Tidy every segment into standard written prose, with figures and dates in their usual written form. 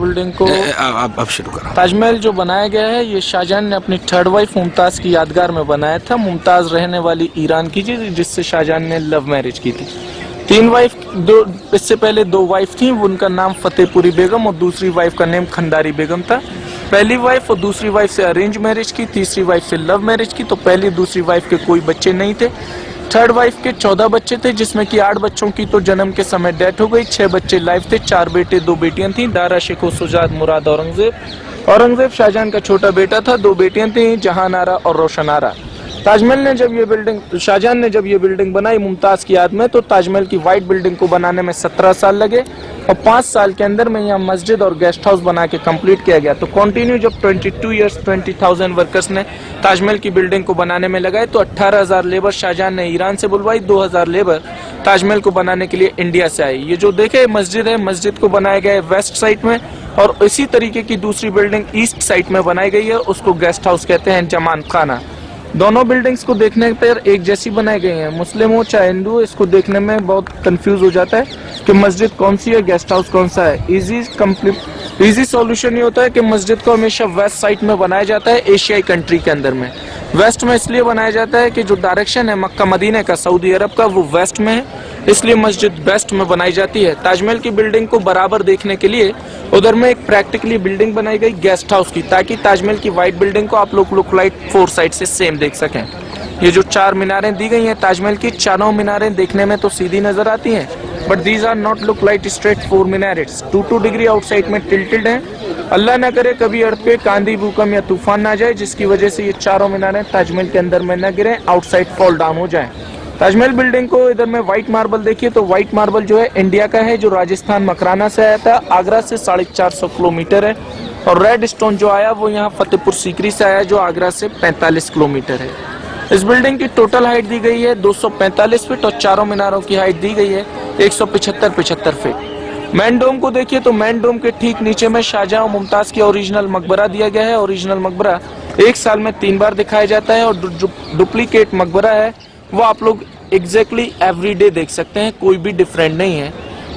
Building को अब शुरू करो। ताजमहल जो बनाया गया है ये शाहजहां ने अपनी थर्ड वाइफ मुमताज की यादगार में बनाया था। मुमताज रहने वाली ईरान की थी जिससे शाहजहां ने लव मैरिज की थी। तीन वाइफ, दो इससे पहले दो वाइफ थी, उनका नाम फतेहपुरी बेगम और दूसरी वाइफ का नेम खंडारी बेगम था। पहली वाइफ और दूसरी वाइफ से अरेंज मैरिज की, तीसरी वाइफ से लव मैरिज की। तो पहली दूसरी वाइफ के कोई बच्चे नहीं थे। थर्ड वाइफ के 14 बच्चे थे जिसमें कि 8 बच्चों की तो जन्म के समय डेथ हो गई, 6 बच्चे लाइव थे, 4 बेटे 2 बेटियां थी, दारा शिको सुजात मुराद औरंगजेब। औरंगजेब शाहजहां का छोटा बेटा था, 2 बेटियां थी, जहां आरा और रोशन आरा। ताजमहल ने जब ये बिल्डिंग, शाहजहां ने जब ये बिल्डिंग बनाई मुमताज की याद में, तो ताजमहल की व्हाइट बिल्डिंग को बनाने में 17 साल लगे और 5 साल के अंदर में यहाँ मस्जिद और गेस्ट हाउस बना के कंप्लीट किया गया। तो कंटिन्यू जब 22 ईयर्स 20,000 वर्कर्स ने ताजमहल की बिल्डिंग को बनाने में लगाए, तो 18,000 लेबर शाहजहां ने ईरान से बुलवाई, 2,000 लेबर ताजमहल को बनाने के लिए इंडिया से आई। ये जो देखे मस्जिद है, मस्जिद को बनाया गया है वेस्ट साइड में, और इसी तरीके की दूसरी बिल्डिंग ईस्ट साइड में बनाई गई है, उसको गेस्ट हाउस कहते हैं, जमान खाना। दोनों बिल्डिंग्स को देखने पर एक जैसी बनाई गई है। मुस्लिम हो चाहे हिंदू हो, इसको देखने में बहुत कंफ्यूज हो जाता है कि मस्जिद कौन सी है, गेस्ट हाउस कौन सा है। इजी सॉल्यूशन ये होता है कि मस्जिद को हमेशा वेस्ट साइड में बनाया जाता है एशियाई कंट्री के अंदर में। वेस्ट में इसलिए बनाया जाता है कि जो डायरेक्शन है मक्का मदीने का, सऊदी अरब का, वो वेस्ट में है, इसलिए मस्जिद वेस्ट में बनाई जाती है। ताजमहल की बिल्डिंग को बराबर देखने के लिए उधर में एक प्रैक्टिकली बिल्डिंग बनाई गई गेस्ट हाउस की, ताकि ताजमहल की व्हाइट बिल्डिंग को आप लोग लुक लाइक 4 साइड से सेम देख सकें। ये जो 4 मीनारें दी गई हैं ताजमहल की, चारों मीनारें देखने में तो सीधी नजर आती हैं, but these are not look like straight 4 minarets. 2 degree outside में टिल्टेड हैं। अल्लाह न करे कभी अर्थक्वेक, आंधी, भूकंप या तूफान ना जाए जिसकी वजह से ये चारों मीनारें ताजमहल के अंदर में न गिरे, आउटसाइड फॉल डाउन हो जाए। ताजमहल बिल्डिंग को इधर में व्हाइट मार्बल देखिए, तो व्हाइट मार्बल जो है इंडिया का है, जो राजस्थान मकराना से आया था, आगरा से 450 किलोमीटर है। और रेड स्टोन जो आया वो यहाँ फतेहपुर सीकरी से आया, जो आगरा से 45 किलोमीटर है। इस बिल्डिंग की टोटल हाइट दी गई है 245 फीट और चारों मीनारों की हाइट दी गई है 175 फीट। मेन डोम को देखिए, तो मेन डोम के ठीक नीचे में शाहजहां और मुमताज की ओरिजिनल मकबरा दिया गया है। ओरिजिनल मकबरा 1 साल में 3 बार दिखाया जाता है, और जो डुप्लीकेट मकबरा है वो आप लोग एग्जैक्टली एवरीडे देख सकते हैं, कोई भी डिफरेंट नहीं है।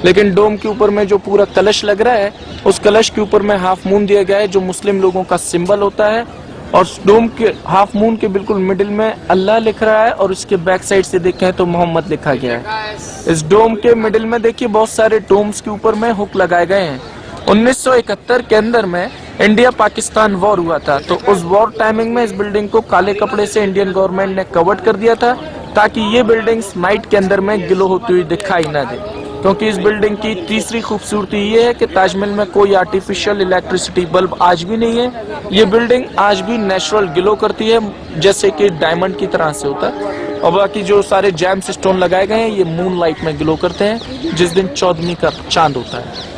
लेकिन डोम के ऊपर में जो पूरा कलश लग रहा है, उस कलश के ऊपर में हाफ मून दिया गया है, जो मुस्लिम लोगों का सिंबल होता है। और डोम के हाफ मून के बिल्कुल मिडिल में अल्लाह लिख रहा है, और उसके बैक साइड से देखें तो मोहम्मद लिखा गया है। इस डोम के मिडिल में देखिए बहुत सारे डोम्स के ऊपर में हुक लगाए गए हैं। 1971 के अंदर में इंडिया पाकिस्तान वॉर हुआ था, तो उस वॉर टाइमिंग में इस बिल्डिंग को काले कपड़े से इंडियन गवर्नमेंट ने कवर्ड कर दिया था, ताकि ये बिल्डिंग्स नाइट के अंदर में ग्लो होती हुई दिखाई ना दे। क्योंकि इस बिल्डिंग की तीसरी खूबसूरती ये है कि ताजमहल में कोई आर्टिफिशियल इलेक्ट्रिसिटी बल्ब आज भी नहीं है। ये बिल्डिंग आज भी नेचुरल ग्लो करती है, जैसे कि डायमंड की तरह से होता है। और बाकी जो सारे जैम्स स्टोन लगाए गए हैं ये मून लाइट में ग्लो करते हैं, जिस दिन 14वीं का चांद होता है।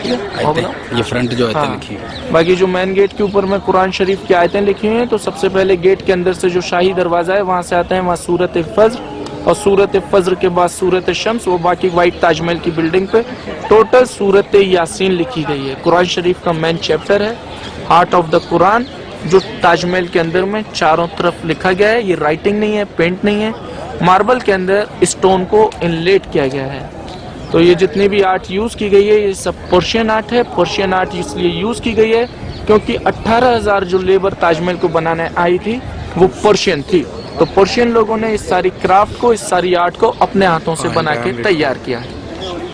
ये फ्रंट जो आयतें लिखी है। बाकी जो मेन गेट के ऊपर में कुरान शरीफ की आयतें लिखी हुई हैं, तो सबसे पहले गेट के अंदर से जो शाही दरवाजा है वहां से आते हैं, वहाँ सूरत फज्र, और सूरत फज्र के बाद सूरत शम्स, वो बाकी व्हाइट ताजमहल की बिल्डिंग पे टोटल सूरत यासीन लिखी गई है। कुरान शरीफ का मेन चैप्टर है हार्ट ऑफ द कुरान, जो ताजमहल के अंदर में चारों तरफ लिखा गया है। ये राइटिंग नहीं है, पेंट नहीं है, मार्बल के अंदर स्टोन को इनलेट किया गया है। तो ये जितनी भी आर्ट यूज की गई है ये सब पर्शियन आर्ट है। पर्शियन आर्ट इसलिए यूज की गई है क्योंकि 18,000 जो लेबर ताजमहल को बनाने आई थी वो पर्शियन थी। तो पर्शियन लोगों ने इस सारी क्राफ्ट को, इस सारी आर्ट को अपने हाथों से बना के तैयार किया है।